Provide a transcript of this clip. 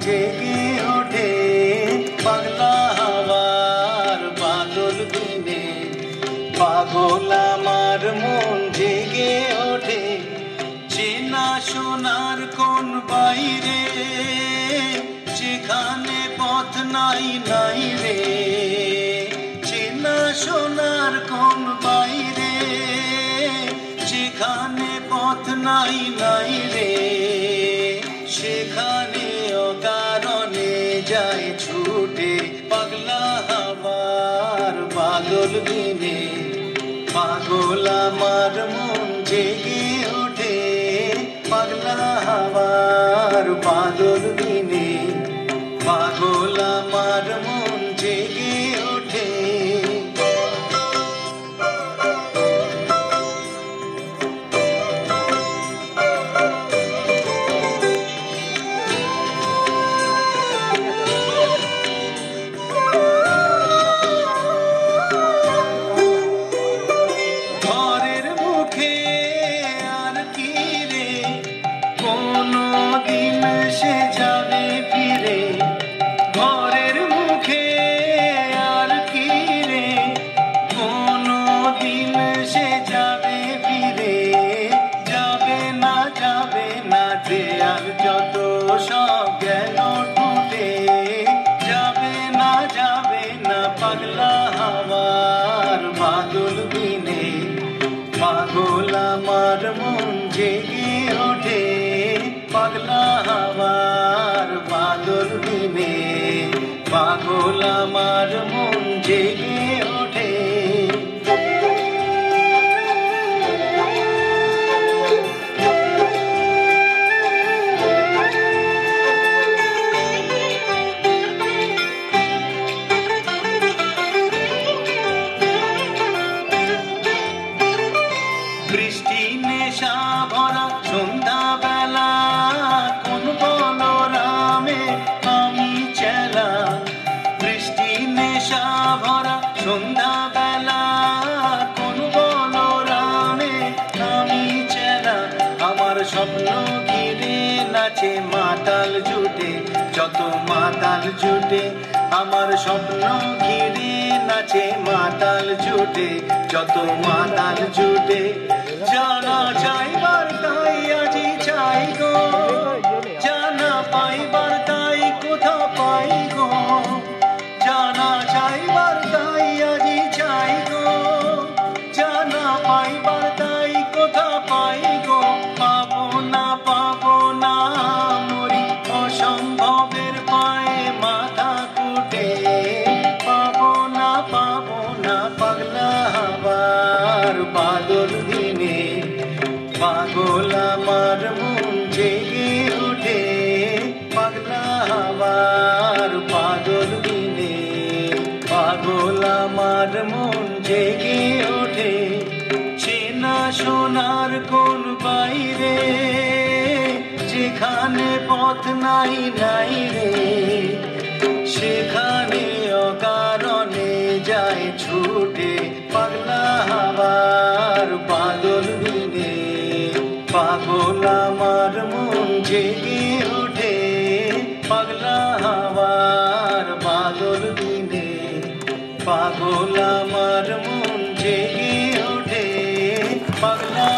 জেগে ওঠে পাগলা হাওয়ার বাদল দিনে। পাগল আমার মন জেগে ওঠে চেনা সোনার কোন বাইরে, যেখানে পথ নাই নাই রে। চেনা সোনার কোন বাইরে, যেখানে পথ নাই নাই রে। সেখানে অকারণে যায় ছুটে পাগলা হাওয়ার বাদল দিনে। পাগল আমার মন জেগে ওঠে পাগলা হাওয়ার বাদল দিনে। পাগল আমার মন জেগে ওঠে। ঘরের মুখে আর কি রে কোনো দিন সে যাবে ফিরে। ঘরের মুখে আর কি রে কোনো দিন সে যাবে ফিরে। যাবে না দেয়াল যত সব গেল টুটে। যাবে না পাগলা হাওয়ার বাদল দিনে। পাগল আমার মন জেগে ওঠে পাগলা হাওয়ার বাদল দিনে। পাগল আমার মন জেগে ওঠে। বৃষ্টি নেশা ভরা সন্ধ্যা বেলা কোন বলরামে আমি চেলা। বৃষ্টি নেশা ভরা সন্ধ্যা বেলা কোন বলরামে আমি চেলা। আমার স্বপ্ন ঘিরে নাচে মাতাল জুটে যত মাতাল জুটে। আমার স্বপ্ন ঘিরে নাচে মাতাল জুটে যত মাতাল জুটে। জানা চাইবার তাই আজি চাই গো, জানা পাইবার তাই কোথা পাই গো। জানা চাইবার তাই আজি চাই গো, জানা পাইবার তাই কোথা পাই গো। পাবো না মরি অসম্ভবের পায়ে মাথা কুটে। পাবো না পাগলা হাওয়ার বাদল দিনে। পাগল আমার মন জেগে ওঠে পাগলা হাওয়ার বাদল দিনে। পাগল আমার মন জেগে ওঠে চেনা সোনার কোন বাইরে, যেখানে পথ নাই নাই রে। সেখানে অকারণে যায় ছুটে পাগলা হাওয়ার বাদল দিনে। পাগল আমার মন জেগে ওঠে পাগলা হাওয়ার বাদল দিনে। পাগল আমার মন জেগে ওঠে পাগলা